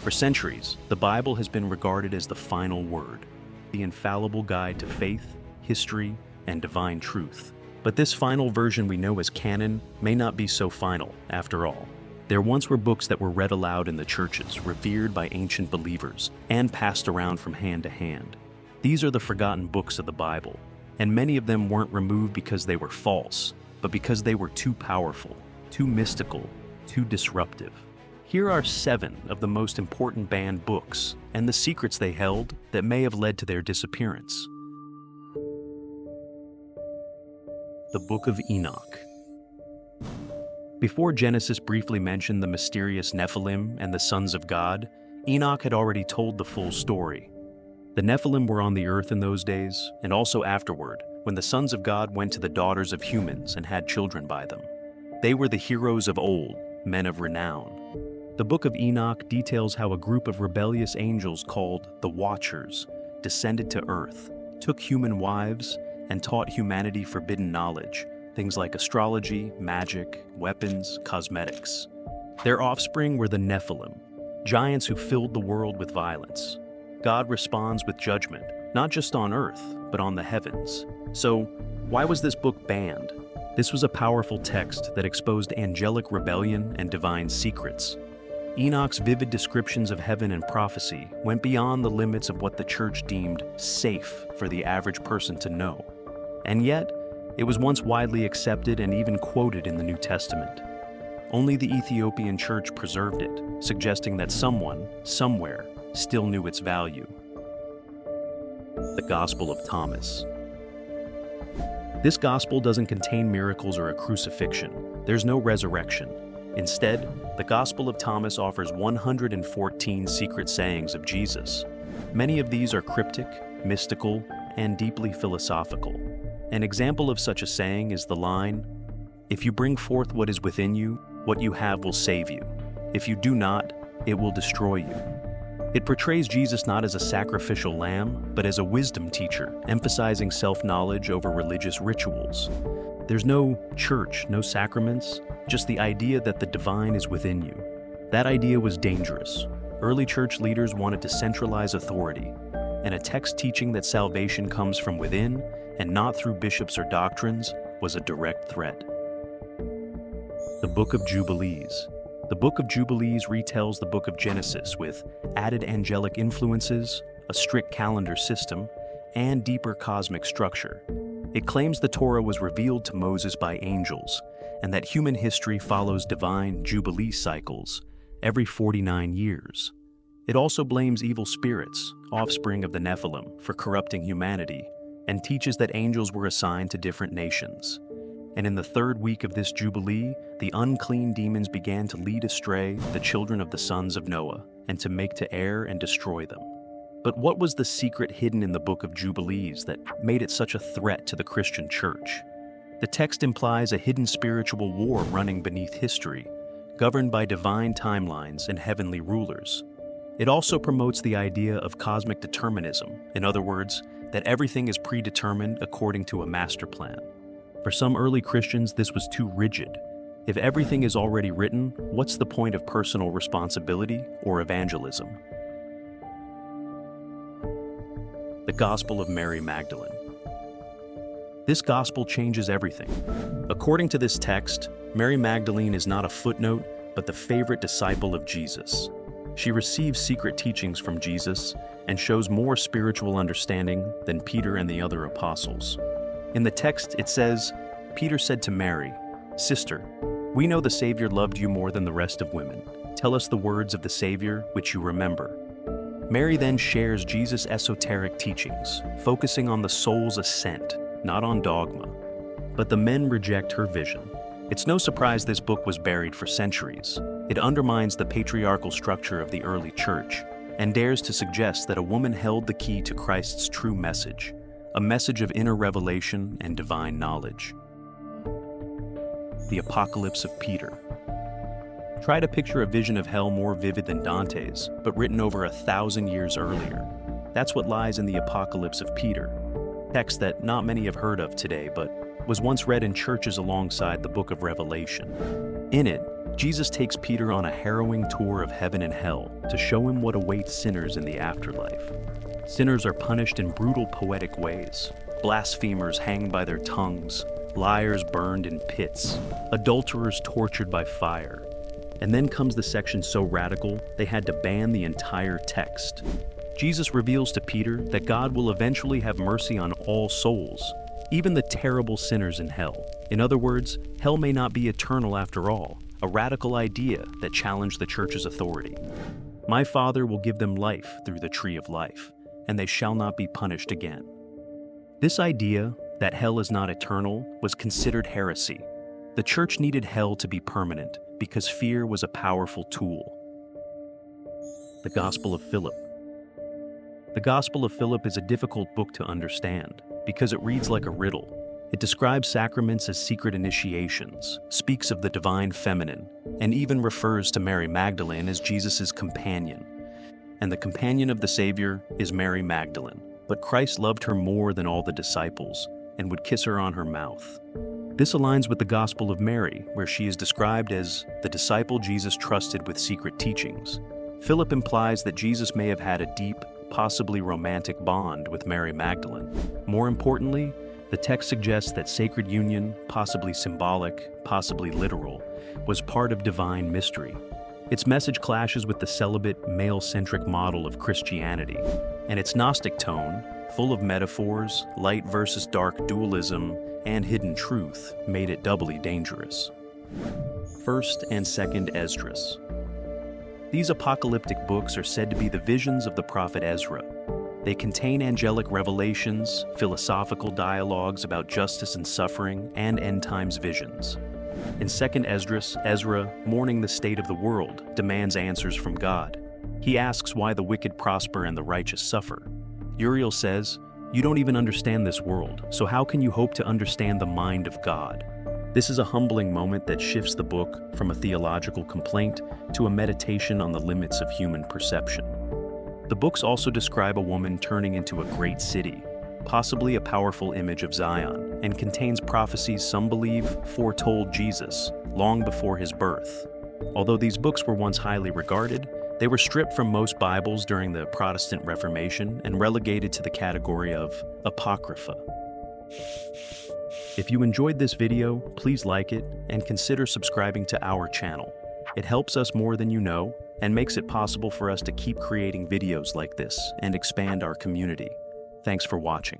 For centuries, the Bible has been regarded as the final word, the infallible guide to faith, history, and divine truth. But this final version we know as canon may not be so final, after all. There once were books that were read aloud in the churches, revered by ancient believers, and passed around from hand to hand. These are the forgotten books of the Bible, and many of them weren't removed because they were false, but because they were too powerful, too mystical, too disruptive. Here are 7 of the most important banned books and the secrets they held that may have led to their disappearance. The Book of Enoch. Before Genesis briefly mentioned the mysterious Nephilim and the sons of God, Enoch had already told the full story. The Nephilim were on the earth in those days, and also afterward, when the sons of God went to the daughters of humans and had children by them. They were the heroes of old, men of renown. The Book of Enoch details how a group of rebellious angels called the Watchers descended to earth, took human wives, and taught humanity forbidden knowledge, things like astrology, magic, weapons, cosmetics. Their offspring were the Nephilim, giants who filled the world with violence. God responds with judgment, not just on earth, but on the heavens. So, why was this book banned? This was a powerful text that exposed angelic rebellion and divine secrets. Enoch's vivid descriptions of heaven and prophecy went beyond the limits of what the church deemed safe for the average person to know. And yet, it was once widely accepted and even quoted in the New Testament. Only the Ethiopian church preserved it, suggesting that someone, somewhere, still knew its value. The Gospel of Thomas. This gospel doesn't contain miracles or a crucifixion. There's no resurrection. Instead, the Gospel of Thomas offers 114 secret sayings of Jesus. Many of these are cryptic, mystical, and deeply philosophical. An example of such a saying is the line, "If you bring forth what is within you, what you have will save you. If you do not, it will destroy you." It portrays Jesus not as a sacrificial lamb, but as a wisdom teacher, emphasizing self-knowledge over religious rituals. There's no church, no sacraments, just the idea that the divine is within you. That idea was dangerous. Early church leaders wanted to centralize authority, and a text teaching that salvation comes from within and not through bishops or doctrines was a direct threat. The Book of Jubilees. The Book of Jubilees retells the Book of Genesis with added angelic influences, a strict calendar system, and deeper cosmic structure. It claims the Torah was revealed to Moses by angels, and that human history follows divine Jubilee cycles every 49 years. It also blames evil spirits, offspring of the Nephilim, for corrupting humanity, and teaches that angels were assigned to different nations. And in the 3rd week of this Jubilee, the unclean demons began to lead astray the children of the sons of Noah, and to make to err and destroy them. But what was the secret hidden in the Book of Jubilees that made it such a threat to the Christian church? The text implies a hidden spiritual war running beneath history, governed by divine timelines and heavenly rulers. It also promotes the idea of cosmic determinism, in other words, that everything is predetermined according to a master plan. For some early Christians, this was too rigid. If everything is already written, what's the point of personal responsibility or evangelism? The Gospel of Mary Magdalene. This gospel changes everything. According to this text, Mary Magdalene is not a footnote, but the favorite disciple of Jesus. She receives secret teachings from Jesus and shows more spiritual understanding than Peter and the other apostles. In the text, it says, Peter said to Mary, "Sister, we know the Savior loved you more than the rest of women. Tell us the words of the Savior which you remember." Mary then shares Jesus' esoteric teachings, focusing on the soul's ascent, not on dogma. But the men reject her vision. It's no surprise this book was buried for centuries. It undermines the patriarchal structure of the early church and dares to suggest that a woman held the key to Christ's true message, a message of inner revelation and divine knowledge. The Apocalypse of Peter. Try to picture a vision of hell more vivid than Dante's, but written over 1,000 years earlier. That's what lies in the Apocalypse of Peter, text that not many have heard of today, but was once read in churches alongside the Book of Revelation. In it, Jesus takes Peter on a harrowing tour of heaven and hell to show him what awaits sinners in the afterlife. Sinners are punished in brutal, poetic ways. Blasphemers hanged by their tongues, liars burned in pits, adulterers tortured by fire. And then comes the section so radical, they had to ban the entire text. Jesus reveals to Peter that God will eventually have mercy on all souls, even the terrible sinners in hell. In other words, hell may not be eternal after all, a radical idea that challenged the church's authority. My Father will give them life through the tree of life, and they shall not be punished again. This idea, that hell is not eternal, was considered heresy. The church needed hell to be permanent because fear was a powerful tool. The Gospel of Philip. The Gospel of Philip is a difficult book to understand because it reads like a riddle. It describes sacraments as secret initiations, speaks of the divine feminine, and even refers to Mary Magdalene as Jesus' companion. And the companion of the Savior is Mary Magdalene. But Christ loved her more than all the disciples and would kiss her on her mouth. This aligns with the Gospel of Mary, where she is described as the disciple Jesus trusted with secret teachings. Philip implies that Jesus may have had a deep, possibly romantic bond with Mary Magdalene. More importantly, the text suggests that sacred union, possibly symbolic, possibly literal, was part of divine mystery. Its message clashes with the celibate, male-centric model of Christianity, and its Gnostic tone, full of metaphors, light versus dark dualism, and hidden truth, made it doubly dangerous. 1st and 2nd Esdras. These apocalyptic books are said to be the visions of the prophet Ezra. They contain angelic revelations, philosophical dialogues about justice and suffering, and end times visions. In 2nd Esdras, Ezra, mourning the state of the world, demands answers from God. He asks why the wicked prosper and the righteous suffer. Uriel says, "You don't even understand this world, so how can you hope to understand the mind of God?" This is a humbling moment that shifts the book from a theological complaint to a meditation on the limits of human perception. The books also describe a woman turning into a great city, possibly a powerful image of Zion, and contains prophecies some believe foretold Jesus long before his birth. Although these books were once highly regarded, they were stripped from most Bibles during the Protestant Reformation and relegated to the category of Apocrypha. If you enjoyed this video, please like it and consider subscribing to our channel. It helps us more than you know and makes it possible for us to keep creating videos like this and expand our community. Thanks for watching.